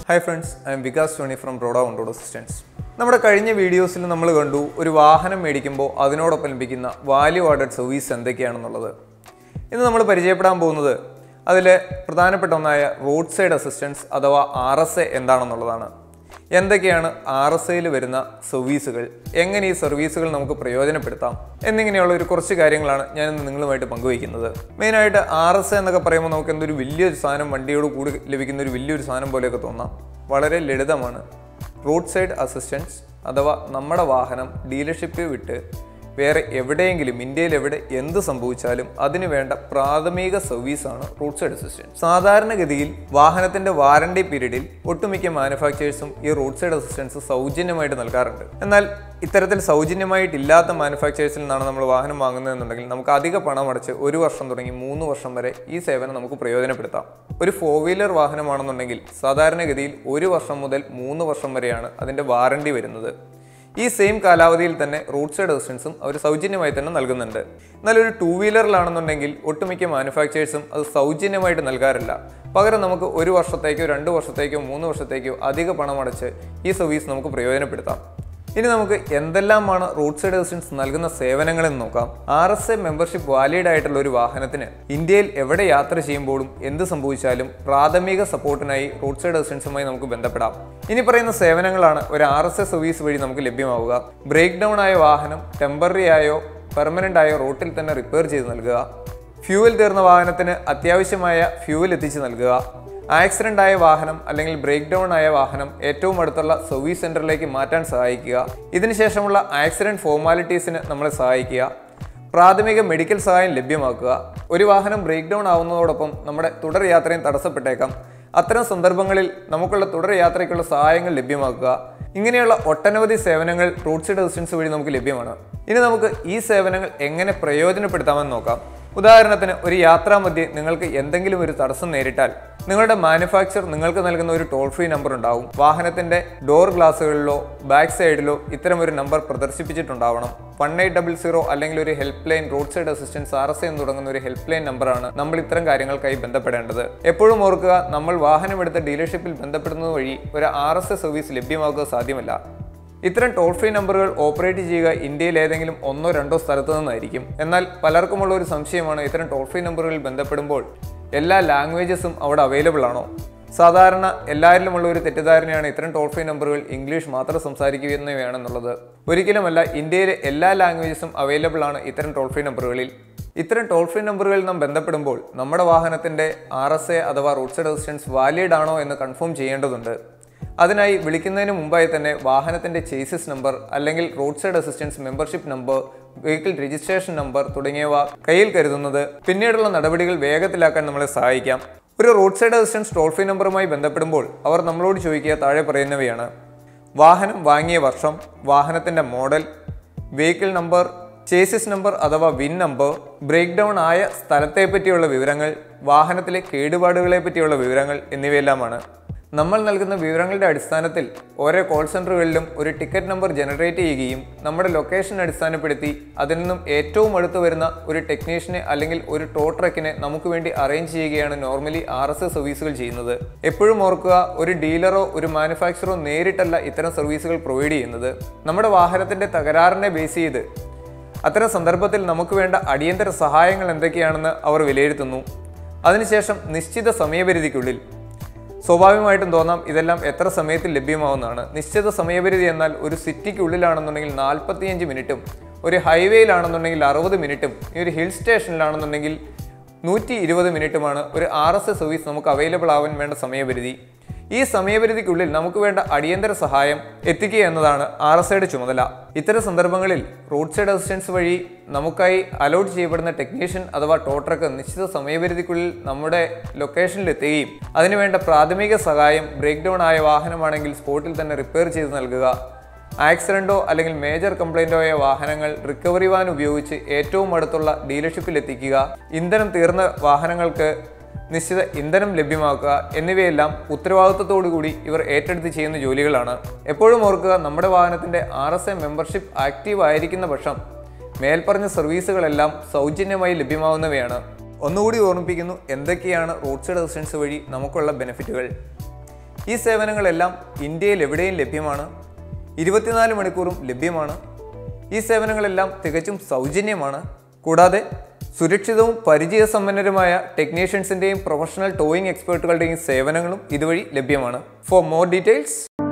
Hi friends, I am Vikas Tony from Roda Assistance. നമ്മുടെ കഴിഞ്ഞ വീഡിയോസിൽ നമ്മൾ കണ്ടു ഒരു വാഹനം മേടിക്കുമ്പോൾ അതിനോടൊപ്പം ലഭിക്കുന്ന വാല്യൂ ആഡഡ് സർവീസ് എന്തൊക്കെയാണെന്നുള്ളത്. ഇന്ന് നമ്മൾ പരിചയപ്പെടാൻ പോകുന്നത് അതിലെ പ്രധാനപ്പെട്ട ഒന്നായ റോഡ് സൈഡ് അസിസ്റ്റൻസ് അഥവാ RSA എന്താണെന്നുള്ളതാണ്. എന്തൊക്കെയാണ് RSAയിൽ വരുന്ന സർവീസുകൾ, എങ്ങനെ ഈ സർവീസുകൾ നമുക്ക് പ്രയോജനപ്പെടുത്താം എന്നിങ്ങനെയുള്ള ഒരു കുറച്ച് കാര്യങ്ങളാണ് ഞാൻ ഇന്ന് നിങ്ങളുമായിട്ട് പങ്കുവയ്ക്കുന്നത്. മെയിനായിട്ട് RSA എന്നൊക്കെ പറയുമ്പോൾ നമുക്ക് എന്തൊരു വലിയൊരു സാധനം വണ്ടിയോട് കൂടി ലഭിക്കുന്ന ഒരു വലിയൊരു സാധനം പോലെയൊക്കെ തോന്നാം. വളരെ ലളിതമാണ്. റോഡ് സൈഡ് അസിസ്റ്റൻസ് അഥവാ നമ്മുടെ വാഹനം ഡീലർഷിപ്പ് വിട്ട് വേറെ എവിടെയെങ്കിലും ഇന്ത്യയിൽ എവിടെ എന്ത് സംഭവിച്ചാലും അതിന് വേണ്ട പ്രാഥമിക സർവീസാണ് റോഡ് സൈഡ് അസിസ്റ്റൻസ്. സാധാരണഗതിയിൽ വാഹനത്തിന്റെ വാറണ്ടി പീരീഡിൽ ഒട്ടുമിക്ക മാനുഫാക്ചേഴ്സും ഈ റോഡ് സൈഡ് അസിസ്റ്റൻസ് സൗജന്യമായിട്ട് നൽകാറുണ്ട്. എന്നാൽ ഇത്തരത്തിൽ സൗജന്യമായിട്ടില്ലാത്ത മാനുഫാക്ചേഴ്സിൽ നിന്നാണ് നമ്മൾ വാഹനം വാങ്ങുന്നതെന്നുണ്ടെങ്കിൽ നമുക്ക് അധിക പണം അടച്ച് 1 വർഷം തുടങ്ങി 3 വർഷം വരെ ഈ സേവനം നമുക്ക് പ്രയോജനപ്പെടുത്താം. ഒരു 4 വീലർ വാഹനമാണെന്നുണ്ടെങ്കിൽ സാധാരണഗതിയിൽ 1 വർഷം മുതൽ 3 വർഷം വരെയാണ് അതിൻ്റെ വാറണ്ടി വരുന്നത്. ഈ സെയിം കാലാവധിയിൽ തന്നെ റോഡ് സൈഡ് അസിസ്റ്റൻസും അവർ സൗജന്യമായി തന്നെ നൽകുന്നുണ്ട്. എന്നാൽ ഒരു 2 വീലറിലാണെന്നുണ്ടെങ്കിൽ ഒട്ടുമിക്ക മാനുഫാക്ചേഴ്സും അത് സൗജന്യമായിട്ട് നൽകാറില്ല. പകരം നമുക്ക് 1 വർഷത്തേക്കോ 2 വർഷത്തേക്കോ 3 വർഷത്തേക്കോ അധിക പണം അടച്ച് ഈ സർവീസ് നമുക്ക് പ്രയോജനപ്പെടുത്താം. ഇനി നമുക്ക് എന്തെല്ലാമാണ് റോഡ് സൈഡ് അസിസ്റ്റൻസ് നൽകുന്ന സേവനങ്ങളെന്ന് നോക്കാം. RSA മെമ്പർഷിപ്പ് വാലിഡ് ആയിട്ടുള്ള ഒരു വാഹനത്തിന് ഇന്ത്യയിൽ എവിടെ യാത്ര ചെയ്യുമ്പോഴും എന്ത് സംഭവിച്ചാലും പ്രാഥമിക സപ്പോർട്ടിനായി റോഡ് സൈഡ് അസിസ്റ്റൻസുമായി നമുക്ക് ബന്ധപ്പെടാം. ഇനി പറയുന്ന സേവനങ്ങളാണ് ഒരു RSA സർവീസ് വഴി നമുക്ക് ലഭ്യമാവുക. ബ്രേക്ക് ഡൗൺ ആയ വാഹനം ടെമ്പററി ആയോ പെർമനന്റ് ആയോ റോട്ടിൽ തന്നെ റിപ്പയർ ചെയ്ത് നൽകുക, ഫ്യൂവൽ തീർന്ന വാഹനത്തിന് അത്യാവശ്യമായ ഫ്യൂവൽ എത്തിച്ച് നൽകുക, ആക്സിഡന്റ് ആയ വാഹനം അല്ലെങ്കിൽ ബ്രേക്ക് ഡൗൺ ആയ വാഹനം ഏറ്റവും അടുത്തുള്ള സർവീസ് സെന്ററിലേക്ക് മാറ്റാൻ സഹായിക്കുക, ഇതിനുശേഷമുള്ള ആക്സിഡന്റ് ഫോർമാലിറ്റീസിന് നമ്മളെ സഹായിക്കുക, പ്രാഥമിക മെഡിക്കൽ സഹായം ലഭ്യമാക്കുക. ഒരു വാഹനം ബ്രേക്ക് ഡൗൺ ആവുന്നതോടൊപ്പം നമ്മുടെ തുടർ യാത്രയും തടസ്സപ്പെട്ടേക്കാം. അത്തരം സന്ദർഭങ്ങളിൽ നമുക്കുള്ള തുടർ യാത്രയ്ക്കുള്ള സഹായങ്ങൾ ലഭ്യമാക്കുക. ഇങ്ങനെയുള്ള ഒട്ടനവധി സേവനങ്ങൾ റോഡ് സൈഡ് അസിസ്റ്റൻസ് വഴി നമുക്ക് ലഭ്യമാണ്. ഇനി നമുക്ക് ഈ സേവനങ്ങൾ എങ്ങനെ പ്രയോജനപ്പെടുത്താമെന്ന് നോക്കാം. ഉദാഹരണത്തിന് ഒരു യാത്രാമധ്യേ നിങ്ങൾക്ക് എന്തെങ്കിലും ഒരു തടസ്സം നേരിട്ടാൽ നിങ്ങളുടെ മാനുഫാക്ചർ നിങ്ങൾക്ക് നൽകുന്ന ഒരു ടോൾ ഫ്രീ നമ്പർ ഉണ്ടാവും. വാഹനത്തിന്റെ ഡോർ ഗ്ലാസുകളിലോ ബാക്ക് സൈഡിലോ ഇത്തരം ഒരു നമ്പർ പ്രദർശിപ്പിച്ചിട്ടുണ്ടാവണം. 1800 അല്ലെങ്കിൽ ഒരു help line road side assistance RSA എന്ന് തുടങ്ങുന്ന ഒരു ഹെൽപ്പ് ലൈൻ നമ്പറാണ് നമ്മൾ ഇത്തരം കാര്യങ്ങൾക്കായി ബന്ധപ്പെടേണ്ടത്. എപ്പോഴും ഓർക്കുക, നമ്മൾ വാഹനമെടുത്ത ഡീലർഷിപ്പിൽ ബന്ധപ്പെടുന്നത് വഴി ഒരു RSA സർവീസ് ലഭ്യമാക്കുക സാധ്യമല്ല. ഇത്തരം ടോൾ ഫ്രീ നമ്പറുകൾ ഓപ്പറേറ്റ് ചെയ്യുക ഇന്ത്യയിൽ ഏതെങ്കിലും 1-2 സ്ഥലത്തു നിന്നായിരിക്കും. എന്നാൽ പലർക്കുമുള്ള ഒരു സംശയമാണ്, ഇത്തരം ടോൾ ഫ്രീ നമ്പറുകളിൽ ബന്ധപ്പെടുമ്പോൾ എല്ലാ ലാംഗ്വേജസും അവിടെ അവൈലബിൾ ആണോ? സാധാരണ എല്ലാവരിലുമുള്ള ഒരു തെറ്റിദ്ധാരണയാണ് ഇത്തരം ടോൾ ഫ്രീ നമ്പറുകൾ ഇംഗ്ലീഷ് മാത്രം സംസാരിക്കുന്നവയാണെന്നുള്ളത്. ഒരിക്കലുമല്ല, ഇന്ത്യയിലെ എല്ലാ ലാംഗ്വേജസും അവൈലബിൾ ആണ് ഇത്തരം ടോൾ ഫ്രീ നമ്പറുകളിൽ. ഇത്തരം ടോൾ ഫ്രീ നമ്പറുകളിൽ നാം ബന്ധപ്പെടുമ്പോൾ നമ്മുടെ വാഹനത്തിൻ്റെ RSA അഥവാ റോഡ് സൈഡ് അസിസ്റ്റൻസ് വാലിഡ് ആണോ എന്ന് കൺഫേം ചെയ്യേണ്ടതുണ്ട്. അതിനായി വിളിക്കുന്നതിന് മുമ്പായി തന്നെ വാഹനത്തിൻ്റെ ചേസിസ് നമ്പർ അല്ലെങ്കിൽ road side assistance membership number, vehicle registration number തുടങ്ങിയവ കയ്യിൽ കരുതുന്നത് പിന്നീടുള്ള നടപടികൾ വേഗത്തിലാക്കാൻ നമ്മളെ സഹായിക്കാം. ഒരു road side assistance toll free നമ്പറുമായി ബന്ധപ്പെടുമ്പോൾ അവർ നമ്മളോട് ചോദിക്കുക താഴെ പറയുന്നവയാണ്: വാഹനം വാങ്ങിയ വർഷം, വാഹനത്തിൻ്റെ model, vehicle number, chassis number അഥവാ വിൻ നമ്പർ, ബ്രേക്ക് ഡൗൺ ആയ സ്ഥലത്തെ പറ്റിയുള്ള വിവരങ്ങൾ, വാഹനത്തിലെ കേടുപാടുകളെ പറ്റിയുള്ള വിവരങ്ങൾ എന്നിവയെല്ലാമാണ്. നമ്മൾ നൽകുന്ന വിവരങ്ങളുടെ അടിസ്ഥാനത്തിൽ ഓരോ കോൾ സെൻ്ററുകളിലും ഒരു ടിക്കറ്റ് നമ്പർ ജനറേറ്റ് ചെയ്യുകയും നമ്മുടെ ലൊക്കേഷൻ അടിസ്ഥാനപ്പെടുത്തി അതിൽ നിന്നും ഏറ്റവും അടുത്ത് വരുന്ന ഒരു ടെക്നീഷ്യനെ അല്ലെങ്കിൽ ഒരു ടോ ട്രക്കിനെ നമുക്ക് വേണ്ടി അറേഞ്ച് ചെയ്യുകയാണ് നോർമലി RSA സർവീസുകൾ ചെയ്യുന്നത്. എപ്പോഴും ഓർക്കുക, ഒരു ഡീലറോ ഒരു മാനുഫാക്ചറോ നേരിട്ടല്ല ഇത്തരം സർവീസുകൾ പ്രൊവൈഡ് ചെയ്യുന്നത്. നമ്മുടെ വാഹനത്തിൻ്റെ തകരാറിനെ ബേസ് ചെയ്ത് അത്തരം സന്ദർഭത്തിൽ നമുക്ക് വേണ്ട അടിയന്തര സഹായങ്ങൾ എന്തൊക്കെയാണെന്ന് അവർ വിലയിരുത്തുന്നു. അതിനുശേഷം നിശ്ചിത സമയപരിധിക്കുള്ളിൽ, സ്വാഭാവികമായിട്ടും തോന്നാം ഇതെല്ലാം എത്ര സമയത്തിൽ ലഭ്യമാവുന്നതാണ്. നിശ്ചിത സമയപരിധി എന്നാൽ ഒരു സിറ്റിക്കുള്ളിലാണെന്നുണ്ടെങ്കിൽ 45 മിനിറ്റും, ഒരു ഹൈവേയിലാണെന്നുണ്ടെങ്കിൽ 60 മിനിറ്റും, ഈ ഒരു ഹിൽ സ്റ്റേഷനിലാണെന്നുണ്ടെങ്കിൽ 120 മിനിറ്റുമാണ് ഒരു RSA സർവീസ് നമുക്ക് അവൈലബിൾ ആവാൻ വേണ്ട സമയപരിധി. ഈ സമയപരിധിക്കുള്ളിൽ നമുക്ക് വേണ്ട അടിയന്തര സഹായം എത്തിക്കുക എന്നതാണ് RSAയുടെ ചുമതല. ഇത്തരം സന്ദർഭങ്ങളിൽ റോഡ് സൈഡ് അസിസ്റ്റൻസ് വഴി നമുക്കായി അലോട്ട് ചെയ്യപ്പെടുന്ന ടെക്നീഷ്യൻ അഥവാ ടോ ട്രക്ക് നിശ്ചിത സമയപരിധിക്കുള്ളിൽ നമ്മുടെ ലൊക്കേഷനിൽ എത്തുകയും അതിനുവേണ്ട പ്രാഥമിക സഹായം, ബ്രേക്ക് ഡൗൺ ആയ വാഹനമാണെങ്കിൽ സ്പോട്ടിൽ തന്നെ റിപ്പയർ ചെയ്ത് നൽകുക, ആക്സിഡൻറ്റോ അല്ലെങ്കിൽ മേജർ കംപ്ലൈൻറ്റോ ആയ വാഹനങ്ങൾ റിക്കവറി വാൻ ഉപയോഗിച്ച് ഏറ്റവും അടുത്തുള്ള ഡീലർഷിപ്പിൽ എത്തിക്കുക, ഇന്ധനം തീർന്ന വാഹനങ്ങൾക്ക് നിശ്ചിത ഇന്ധനം ലഭ്യമാക്കുക എന്നിവയെല്ലാം ഉത്തരവാദിത്വത്തോടു കൂടി ഇവർ ഏറ്റെടുത്ത് ചെയ്യുന്ന ജോലികളാണ്. എപ്പോഴും ഓർക്കുക, നമ്മുടെ വാഹനത്തിൻ്റെ RSA മെമ്പർഷിപ്പ് ആക്റ്റീവ് ആയിരിക്കുന്ന പക്ഷം മേൽപ്പറഞ്ഞ സർവീസുകളെല്ലാം സൗജന്യമായി ലഭ്യമാവുന്നവയാണ്. ഒന്നുകൂടി ഓർമ്മിപ്പിക്കുന്നു, എന്തൊക്കെയാണ് റോഡ് സൈഡ് അസിസ്റ്റൻസ് വഴി നമുക്കുള്ള ബെനിഫിറ്റുകൾ. ഈ സേവനങ്ങളെല്ലാം ഇന്ത്യയിൽ എവിടെയും ലഭ്യമാണ്. 24 മണിക്കൂറും ലഭ്യമാണ്. ഈ സേവനങ്ങളെല്ലാം തികച്ചും സൗജന്യമാണ്. കൂടാതെ സുരക്ഷിതവും പരിചയസമ്പന്നരുമായ ടെക്നീഷ്യൻസിൻ്റെയും പ്രൊഫഷണൽ ടോയിങ് എക്സ്പേർട്ടുകളുടെയും സേവനങ്ങളും ഇതുവഴി ലഭ്യമാണ്. For more details